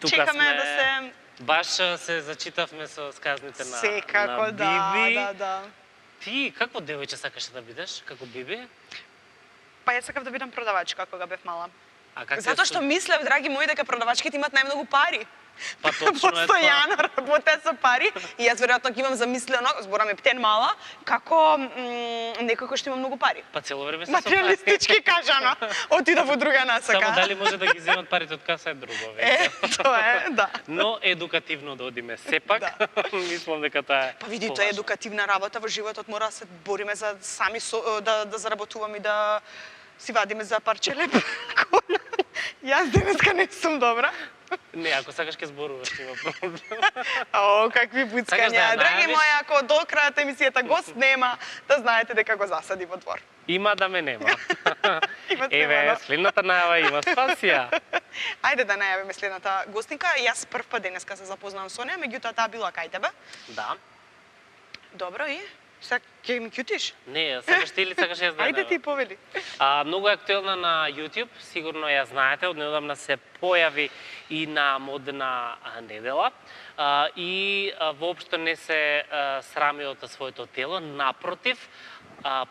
чекаме да се... Баш се зачитавме со сказните на Секако, на Биби. да. Ти какво девојче сакаше да бидеш, како Биби? Па ја сакав да бидам продавачка кога бев мала. А как Затоа што мислев, драги мои, дека продавачките имаат најмногу пари. Па точно е Постојано работе со пари и јас веројатно ќе имам замислено, зборам е птен мала, како некој кој што има многу пари. Па цело време се Материалистички кажано, отида во друга насока. Само дали може да ги земат парите од каса е друго веќе. Тоа е, да. Но едукативно да одиме сепак. Мислам дека тоа е. Па види, тоа е едукативна работа во животот, мора да се бориме за сами да заработуваме и да си вадиме за парче леп. Јас денеска не сум добра. Не, ако сакаш ке зборуваш, нема проблем. О, какви буцкања. Драги мои, ако до крајот емисијата гост нема, да знаете дека го засади во двор. Има да ме нема. Еве, следната најава има спасија. Ајде да најавиме следната гостинка. Јас прв пат денеска се запознавам со неа, меѓутоа таа била кај тебе. Да. Добро и? Сега ќе ми кјутиш? Не, сакаш ти или сакаш јас да? Ајде ти повели. Многу е актуелна на YouTube, сигурно ја знаете, однедавна се појави и на модна недела и воопшто не се срами од своето тело, напротив,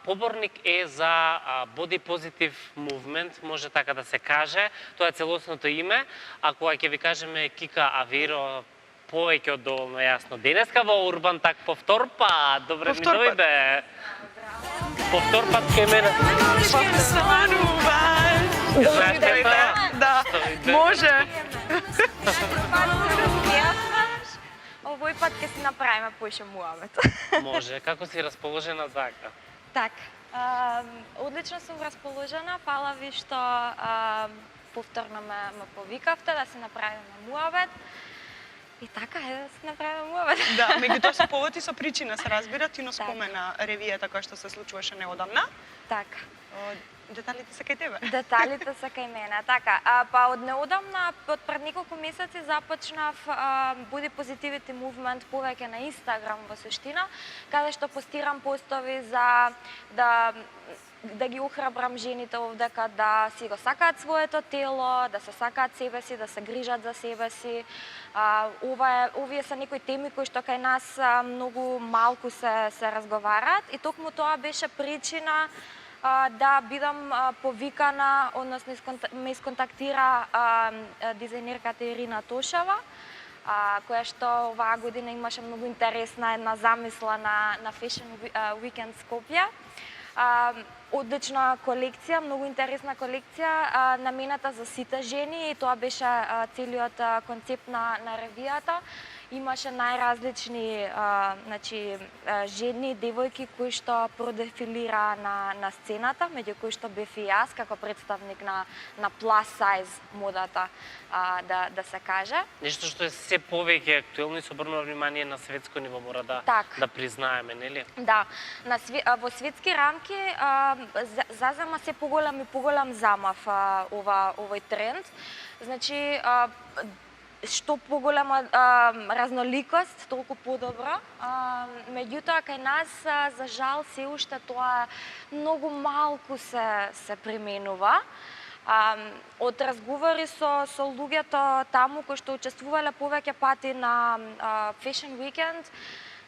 поборник е за Body Positive Movement, може така да се каже, тоа е целосното име, а кога ќе ви кажеме Кика Авиро, повеќе од доволно јасно. Денеска во Урбан Так по втор пат. Добре ми дојде. По втор пат кај мене. Знаете тоа? Да, може. Овој пат ќе си направиме поише муавет. Може. Како си расположена така? Так. Одлично сум расположена. Фала ви што повторно ме повикавте да си направиме муавет. И така е да се направиме муавет. Да, меѓутоа со повод и со причина се разбира, ти но спомена ревијата која што се случуваше неодамна. Така. Деталите се кај тебе. Деталите се кај мене, така. Па од неодамна, од пред неколку месеци започнав Body Positivity Movement повеќе на Инстаграм во суштина, каде што постирам постови за да ги охрабрам жените овдека да си го сакаат своето тело, да се сакаат себе си, да се грижат за себе си. Овие се некои теми кои што кај нас многу малку се разговараат и токму тоа беше причина да бидам повикана, односно ме исконтактира дизајнерката Ирина Тошева, која што оваа година имаше многу интересна една замисла на Fashion Weekend Скопје. Одлична колекција, многу интересна колекција, намената за сите жени и тоа беше целиот концепт на ревијата. Имаше најразлични жени, девојки кои што продефилира на сцената, меѓу кои што бев и јас како представник на plus size модата, да се каже. Нешто што е се повеќе актуелно и се обрнува внимание на светско ниво, мора да признаеме, нели? Да, во светски рамки зазема се поголем и поголем замав овој тренд. Значи, што поголема разноликост, толку подобро. Меѓутоа, кај нас, за жал, се уште тоа многу малку се применува. Од разговори со луѓето таму кои што учествувале повеќе пати на Fashion Weekend,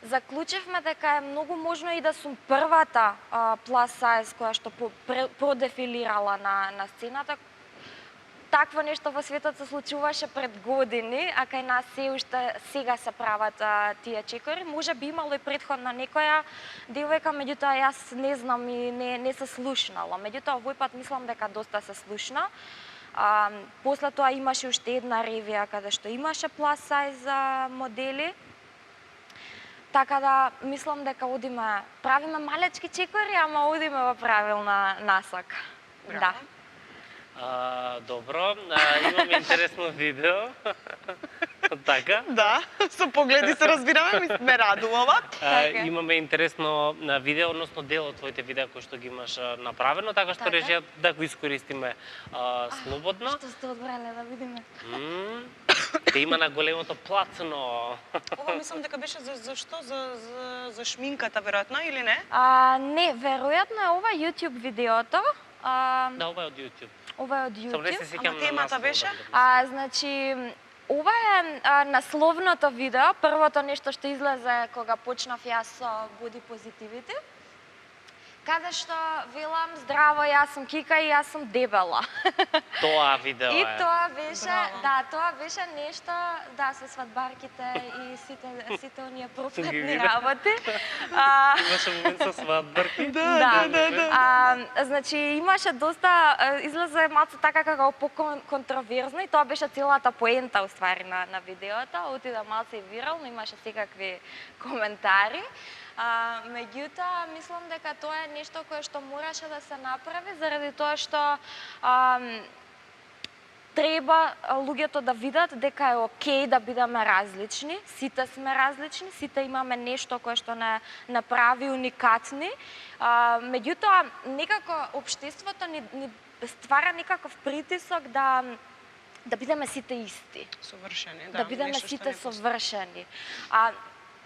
заклучивме дека е многу можно и да сум првата plus size која што продефилирала на сцената. Такво нешто во светот се случуваше пред години, а кај нас се уште сега се прават тие чекори. Може би имало и претходна некоја девојка, меѓутоа јас не знам и не се слушнала. Меѓутоа овој пат мислам дека доста се слушна. После тоа имаше уште една ревија каде што имаше plus size модели. Така да мислам дека правиме малечки чекори, ама одиме во правилна насока. Да. Добро, имаме интересно видео. Така? Да, со погледи се разбираме, ме радувава. Имаме интересно видео, односно дел од твоите видеа кои што ги имаш направено, така што режијат да го искористиме слободно. Што сте одбрале да видиме? Те има на големото платно. Ова мислам дека беше за што? За шминката, веројатно, или не? Не, веројатно е ова YouTube видеото. Да, ова е од YouTube. Ова е од YouTube. Само не се сеќам на темата беше? Значи, ова е насловното видео, првото нешто што излезе кога почнав јас со Body Positivity, каде што велам здраво, јас сум Кика и јас сум дебела. Тоа видео И е. тоа беше, Браво. да, тоа беше нешто, да, со свадбарките и сите оние Ги профетни видов. работи. Имаше момент со свадбарки. Да. Значи имаше доста, излезе малку така како по-контроверзно и тоа беше целата поента уствари на видеото. Отида малку и вирално, имаше секакви коментари. Меѓутоа, мислам дека тоа е нешто кое што мораше да се направи заради тоа што треба луѓето да видат дека е окей да бидеме различни, сите сме различни, сите имаме нешто кое што не направи уникатни. Меѓутоа, некако општеството ни ствара некаков притисок да бидеме сите исти, Совршени, да бидеме нешто што сите не постои. совршени.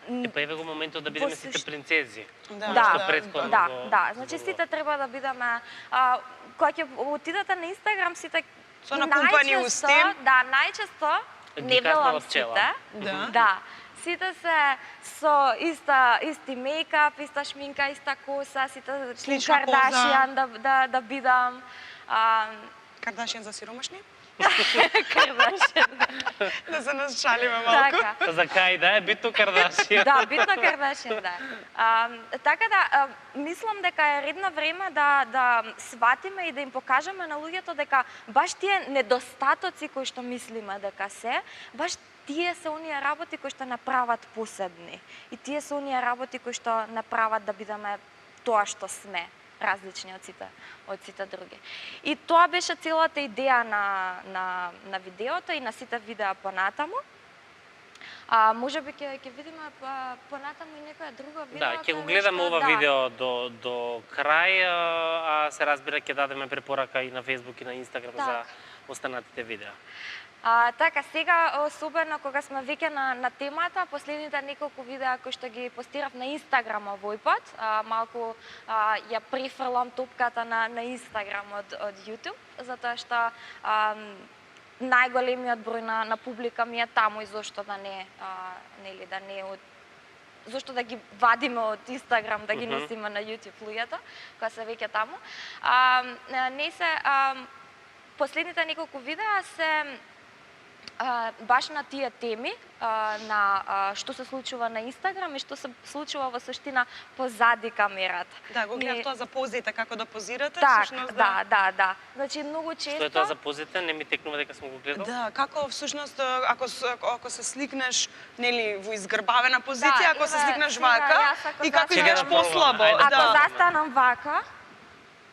Појави го моментот да бидеме сите принцези. Да, Она што да, претходно Да, го да, значи зборував. сите треба да бидеме кога ќе отидете на Инстаграм сите Со напумпани најчесто- усти. Да, најчесто Ги не казнала велам пчела. сите. Да. Да. Сите се со исти мејкап, иста шминка, иста коса, сите Kim Слична поза. Кардашијан да бидам. Кардашијан за сиромашни? Кардашијан. Да се нас шалиме малку. Така. За кај да е битно Кардашијан. Да, битно Кардашијан, да. Така да, мислам дека е редно време да сватиме и да им покажеме на луѓето дека баш тие недостатоци кои што мислиме дека се, баш тие се оние работи кои што направат посебни. И тие се оние работи кои што направат да бидеме тоа што сме, различни од сите други. И тоа беше целата идеја на видеото и на сите видеа понатаму. Може би ќе видиме понатаму и некоја друго видео. Да, ќе го каде гледаме што- ова да. видео до крај, а се разбира ќе дадеме препорака и на Facebook и на Instagram за Така. останатите видеа. Така, сега, особено кога сме веќе на темата, последните неколку видеа кои што ги постирав на Инстаграм овој пат, малку ја префрлам топката на Инстаграм од YouTube, затоа што најголемиот број на публика ми е таму и зошто да не, нели, да не од зошто да ги вадиме од Инстаграм, да ги носиме на YouTube луѓето, кога се веќе таму. Не се последните неколку видеа се баш на тие теми, на што се случува на Инстаграм и што се случува во суштина позади камерата. Да, го гледав тоа за позите, како да позирате, Так, всушност да. Значи многу Што често е тоа за позите? Не ми текнува дека сум го гледал. Да, како всушност ако се сликнеш нели во изгрбавена позиција, ако се еве, сликнеш сега вака јас ако и како застанам- изгледаш Чекай да послабо, пробаме, ајде. Ако да. застанам вака,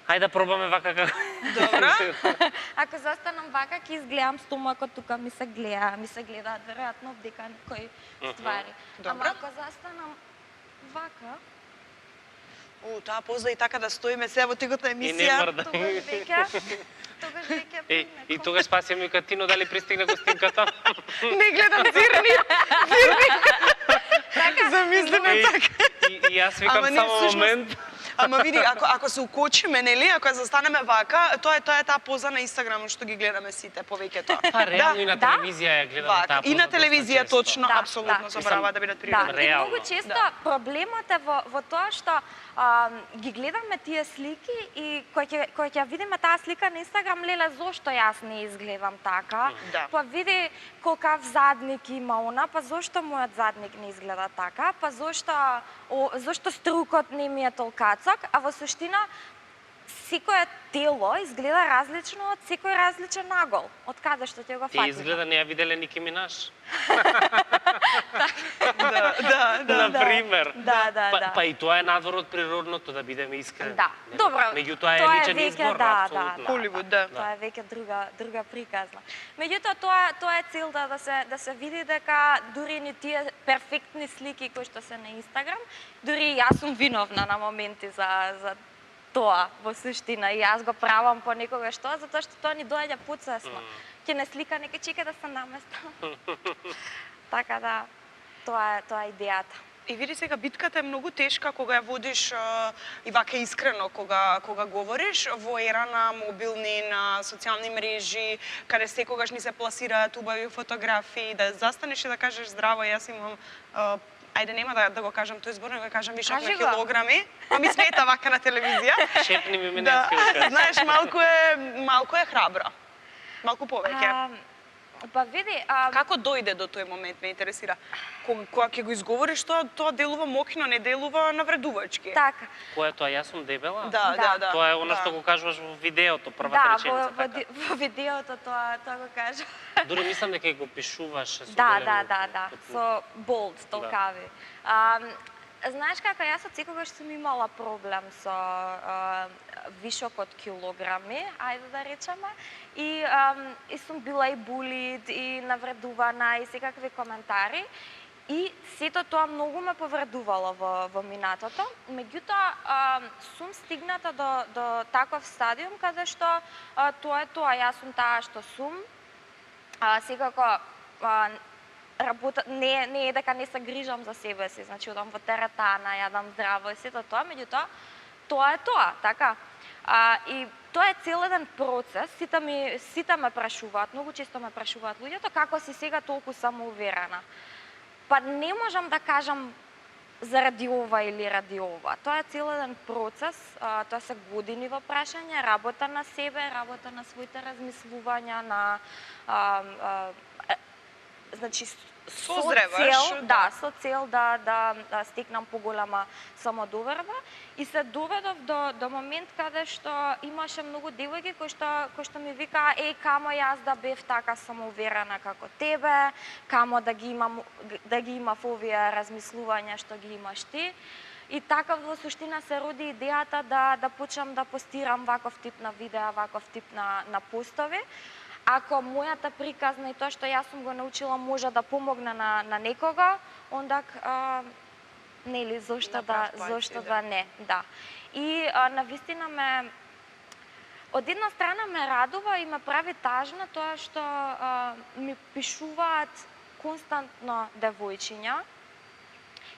Хајде да пробаме вака како. Добро. ако застанам вака, ќе изгледам стомакот тука ми се гледаат веројатно дека некои ствари. Добро. Ама ако застанам вака, Таа поза и така да стоиме се во текот на И не емисија. мрда. тогаш веќе И тогаш спасија ми Катино дали пристигна гостинката. Не гледам зирни. така, Замислиме И, така. и јас викам Ама не, само всушност, момент. Ама види, ако се укочиме, нели, ако ја застанеме вака, тоа е таа поза на Инстаграм што ги гледаме сите повеќето. Па реално и на да. телевизија ја гледаме Вака. таа И на поза доста телевизија често. точно, Да, апсолутно да. забрава да бидат Да, природни. и Реално. многу често Да. проблемот е во тоа што ги гледаме тие слики и кога ќе видиме таа слика на Инстаграм, леле зошто јас не изгледам така? Да. Па види колкав задник има она, па зошто мојот задник не изгледа така? Па зошто струкот не ми е толкацок? А во суштина секое тело изгледа различно од секој различен нагол. Од каде што ќе го Ти фатиш? изгледа не ја виделе Ники Минаш. Да. Например. Да. Па и тоа е надвор од природното, да бидеме искрени. Да. Добро. Меѓутоа е тоа личен веќе, избор, да, апсолутно. да. Холивуд, да. Тоа е веќе друга приказна. Меѓутоа тоа е целта да се види дека дури ни тие перфектни слики кои што се на Инстаграм, дури и јас сум виновна на моменти за тоа во суштина и јас го правам понекогаш тоа затоа што тоа ни доаѓа подсвесно. Ќе не слика, нека чека да се наместам. Така да тоа е идејата. И види сега, битката е многу тешка кога ја водиш и вака искрено кога говориш во ера на мобилни, на социјални мрежи, каде секогаш ни се пласираат убави фотографии, да застанеш и да кажеш здраво, јас имам ајде нема да го кажам тој збор, него да кажам вишок Кажи на го. килограми, а ми смета вака на телевизија. Шепни ми мене Да, да. знаеш, малку е храбра. Малку повеќе. Па види, Како дојде до тој момент, ме интересира. Кога ќе го изговориш тоа делува мокно, не делува навредувачки. така. Која е тоа? Јас сум дебела? Да. Тоа е она што го кажуваш во видеото, првата Да, реченица, во така. во видеото тоа го кажа. Дури мислам дека и го пишуваше со Да, големи да. букви. Со болд толкави. Знаеш како, јас од секогаш сум имала проблем со вишок од килограми, ајде да речеме, и сум била и булит, и навредувана, и секакви коментари. И сето тоа многу ме повредувало во минатото. Меѓутоа, сум стигната до таков стадиум каде што тоа е тоа, јас сум таа што сум. Секако не е дека не се грижам за себе си, значи одам во теретана, јадам здраво и сето тоа, меѓутоа тоа е тоа, така. И тоа е цел еден процес, сите ме прашуваат, многу често ме прашуваат луѓето како си сега толку самоуверена. Па не можам да кажам заради ова или ради ова. Тоа е цел еден процес, тоа се години во прашање, работа на себе, работа на своите размислувања, на значи Созреваш, со цел да стекнам поголема самодоверба и се доведов до момент каде што имаше многу девојки кои што ми викаа камо јас да бев така самоуверена како тебе, камо да ги имав овие размислувања што ги имаш ти. И така во суштина се роди идејата да почнам да постирам ваков тип на видеа, ваков тип на постови. Ако мојата приказна и тоа што јас сум го научила може да помогне на некого, ондак нели зошто да не, да. И навистина од една страна ме радува и ме прави тажна тоа што ми пишуваат константно девојчиња.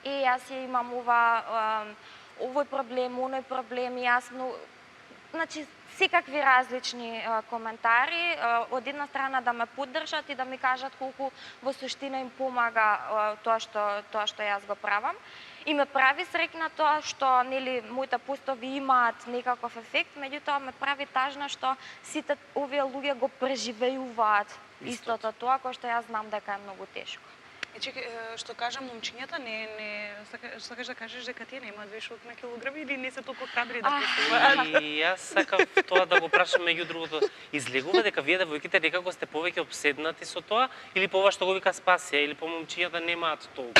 И јас ја имам овој проблем, оној проблем, јас значи секакви различни коментари, од една страна да ме поддржат и да ми кажат колку во суштина им помага тоа што јас го правам. И ме прави среќна тоа што нели моите постови имаат некаков ефект, меѓутоа ме прави тажна што сите овие луѓе го преживеуваат истото тоа кој што јас знам дека е многу тешко. Што кажа момчињата, сакаш да кажеш дека тие немаат вишок на килограми или не се толку храбри да пишуваат? И јас сакав тоа да го прашам меѓу другото. Излегува дека вие девојките некако сте повеќе обседнати со тоа или по ова што го вика Спасија или по момчињата немаат толку?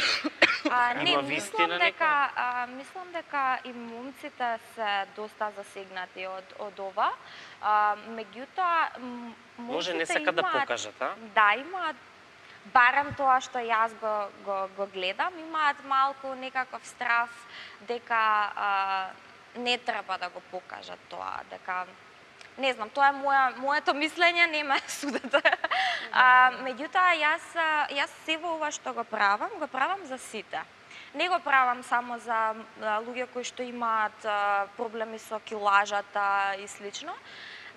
Не, вистина мислам дека и момците се доста засегнати од ова. Меѓутоа може не сакат да покажат, а? Да, имаат барем тоа што јас го гледам, имаат малку некаков страв дека не треба да го покажат тоа, дека не знам, тоа е моето мислење, не ме судете. Меѓутоа јас се во ова што го правам за сите. Не го правам само за луѓе кои што имаат проблеми со килажата и слично.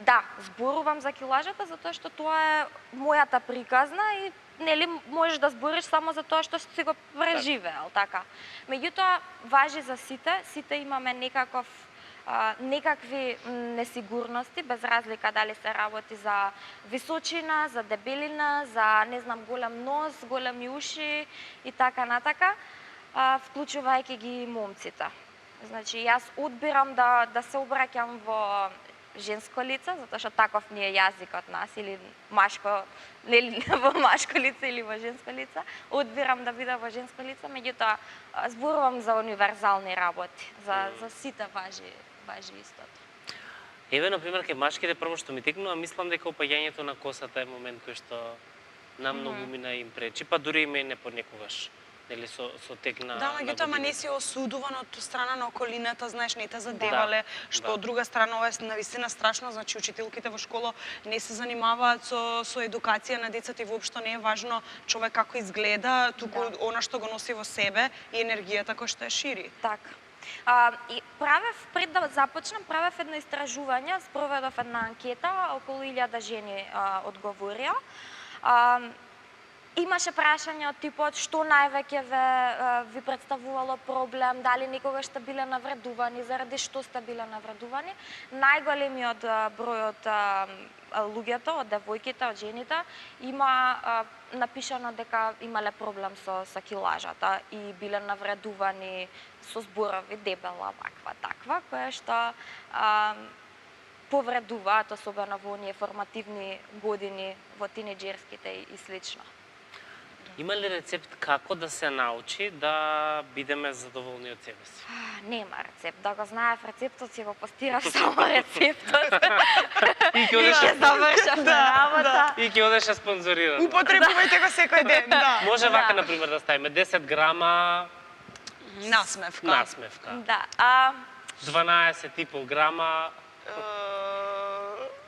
Да, зборувам за килажата затоа што тоа е мојата приказна и нели можеш да збориш само за тоа што си го преживеал, така. Меѓутоа важи за сите имаме некакви несигурности, без разлика дали се работи за височина, за дебелина, за не знам голем нос, големи уши и така натака, вклучувајќи ги момците. Значи јас одбирам да се обраќам во женско лице, затоа што таков ни е јазикот нас, или машко, нели во машко лице или во женско лице. Одбирам да бидам во женско лице, меѓутоа зборувам за универзални работи, за сите важи истото. Еве, например, кај машките прво што ми текнува, мислам дека опаѓањето на косата е момент кој што на многу мина им пречи, па дури и мене понекогаш. нели со тек на Да, меѓутоа ама не годините. си осудуван од страна на околината, знаеш, не те задевале, што од друга страна ова е навистина страшно, значи учителките во школа не се занимаваат со едукација на децата и воопшто не е важно човек како изгледа, туку она што го носи во себе и енергијата која што ја шири. Така. И пред да започнам, правев едно истражување, спроведов една анкета, околу 1000 жени одговорија. Имаше прашања од типот што највеќе ви представувало проблем, дали некогаш сте биле навредувани, заради што сте биле навредувани. Најголемиот број од луѓето, од девојките, од жените, има напишано дека имале проблем со килажата и биле навредувани со зборови дебела, ваква, таква, која што повредуваат, особено во оние формативни години, во тинеџерските и слично. Има ли рецепт како да се научи да бидеме задоволни од себе си? Нема рецепт. Да го знаев рецептот, си го постирав само рецептот. И ќе одеш завршав на работа. И ќе одеш спонзорирано. Употребувајте го секој ден, да. Може вака, например, да ставиме 10 грама Насмевка. насмевка. Да. 12,5 грама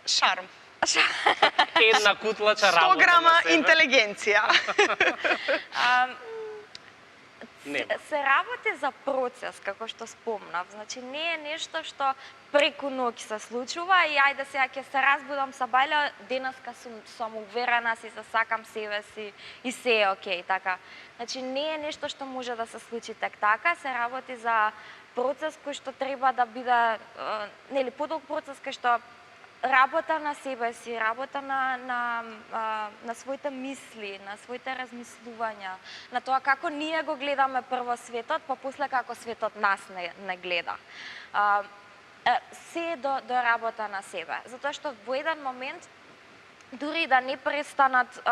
Шарм. една кутлача 100 работа грама на себе. интелигенција. Нема. Се работи за процес, како што спомнав. Значи, не е нешто што преку ноќ се случува и ајде сега ќе се разбудам са бајле, денеска сум уверена, си се сакам себе си и се е окей, така. Значи, не е нешто што може да се случи тек така, се работи за процес кој што треба да биде, нели, подолг процес кај што работа на себе си, работа на своите мисли, на своите размислувања, на тоа како ние го гледаме прво светот, па после како светот нас не гледа. Се е до работа на себе, затоа што во еден момент дури да не престанат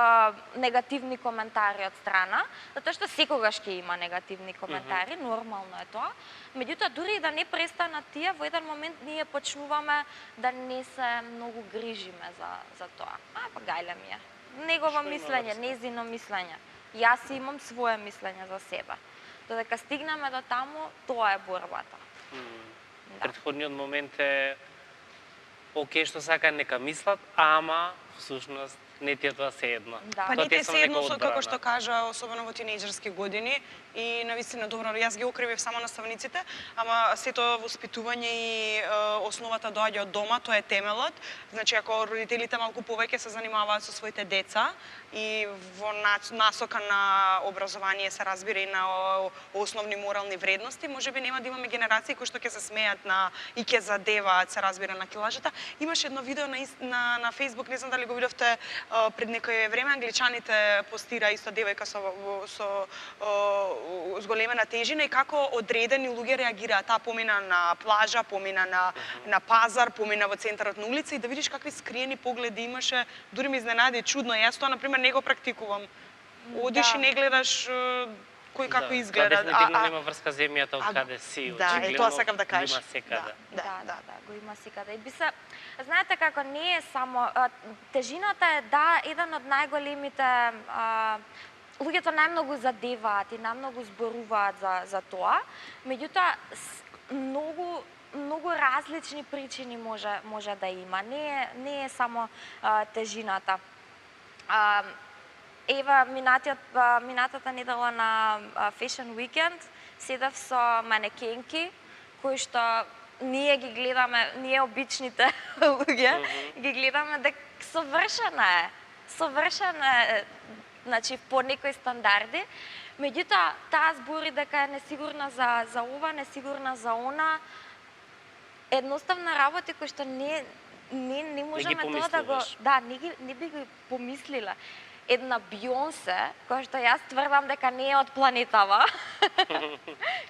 негативни коментари од страна, затоа што секогаш ќе има негативни коментари, нормално е тоа. Меѓутоа, дури да не престанат тие, во еден момент ние почнуваме да не се многу грижиме за тоа. Па гајле ми е. Негово мислење, незино мислење. Јас имам свое мислење за себе. Додека стигнеме до таму, тоа е борбата. Претходниот момент е окей што сака нека мислат, ама всушност не ти е тоа seедно. Да. Па Тоа не ти те е само се едно нека со како одбрана. што кажа, особено во тинеџерски години и навистина добро, јас ги окривив само наставниците, ама сето воспитување и основата доаѓа од дома, тоа е темелот. Значи ако родителите малку повеќе се занимаваат со своите деца и во насока на образование се разбира и на основни морални вредности, можеби нема да имаме генерации кои што ќе се смеат на и ќе задеваат, се разбира, на килажата. Имаше едно видео на Facebook, не знам дали го видовте, пред некој време англичаните постира исто девојка со зголемена тежина и како одредени луѓе реагираат. Таа помина на плажа, помина на пазар, помина во центарот на улица и да видиш какви скриени погледи имаше, дури ме изненади чудно. Јас тоа например не го практикувам. Одиш и не гледаш кој како изгледа. Да, дефинитивно нема врска земјата од каде си. Да, и тоа сакав да кажам. Има секаде. Да, го има секаде. И би се, знаете како не е само тежината е еден од најголемите луѓето најмногу задеваат и најмногу зборуваат за тоа. Меѓутоа многу различни причини може да има. Не е само тежината. Ева, минатата недела на Fashion Weekend седев со манекенки кои што ние ги гледаме, ние обичните луѓе, ги гледаме дека совршена е, значи по некои стандарди. Меѓутоа, таа збори дека е несигурна за ова, несигурна за она. Едноставно работи кои што не можеме тоа да го... Да, не би ги помислила. Една Бионсе, која што јас тврдам дека не е од планетава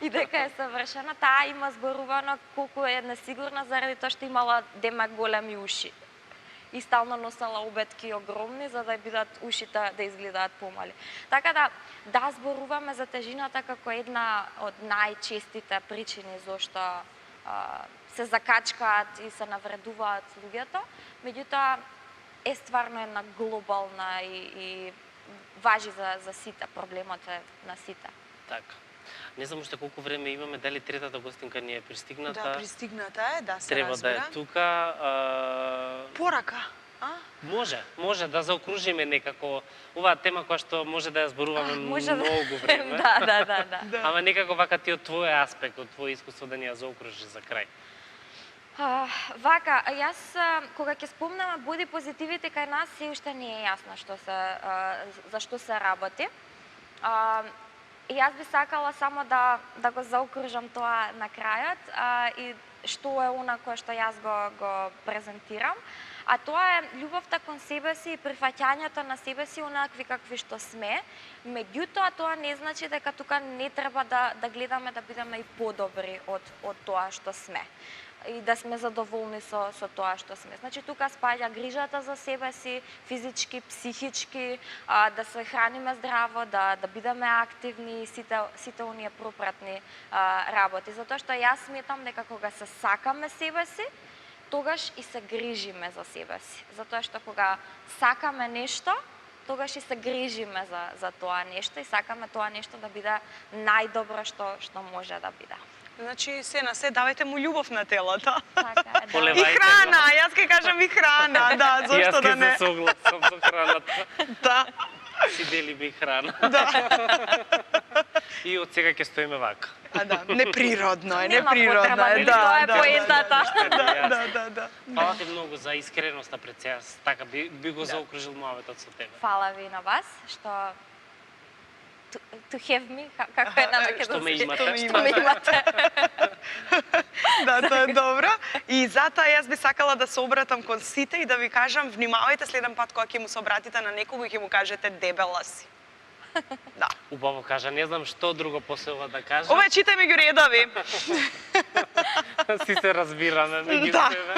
и дека е совршена, таа има зборувано колку е несигурна заради тоа што имала демек големи уши. И стално носела обетки огромни за да бидат ушите да изгледаат помали. Така да зборуваме за тежината како една од најчестите причини зошто се закачкаат и се навредуваат луѓето, меѓутоа е стварно една глобална и важи за сите, проблемот е на сите. Така. Не знам уште колку време имаме, дали третата гостинка ни е пристигната. Да, пристигната е, да се Треба разбира. да е тука. Порака, а? Може да заокружиме некако оваа тема која што може да ја зборуваме многу време. Да. Ама некако вака ти од твој аспект, од твој искуство да ни ја заокружи за крај. Вака, јас кога ќе спомнам боди позитивите кај нас се уште не е јасно за што се работи. Јас би сакала само да го заокружам тоа на крајот и што е она кое што јас го презентирам. А тоа е љубовта кон себе си и прифаќањето на себе си онакви какви што сме. Меѓутоа, тоа не значи дека тука не треба да гледаме да бидеме и подобри од тоа што сме. И да сме задоволни со тоа што сме. Значи, тука спаѓа грижата за себе си, физички, психички, да се храниме здраво, да бидеме активни и сите оние пропратни работи. Затоа што јас сметам дека кога се сакаме себе си, тогаш и се грижиме за себе си. Затоа што кога сакаме нешто, тогаш и се грижиме за тоа нешто и сакаме тоа нешто да биде најдобро што може да биде. Значи, се на се давајте му љубов на телото. Така е, да. Полевајте И храна, јас ќе кажам и храна, да, зошто да не. Јас ќе се согласам со храната. Да. Си делиме и храна. Да. И од сега ќе стоиме вака. Да, неприродно е, Нема неприродно потреба, е, нели тоа е да. поентата. Да. Фала ти многу за искреноста пред сега. Така би го заокружил муаветот со тебе. Фала ви на вас што to have me, како е на македонски. Што ме имате. Што ме имате. Да, тоа е добро. И затоа јас би сакала да се обратам кон сите и да ви кажам, внимавајте следен пат кога ќе му се обратите на некого и ќе му кажете дебела си. Да. Убаво кажа, не знам што друго после ова да кажа. Ова е читај меѓу редови. Си се разбираме меѓу Да. себе.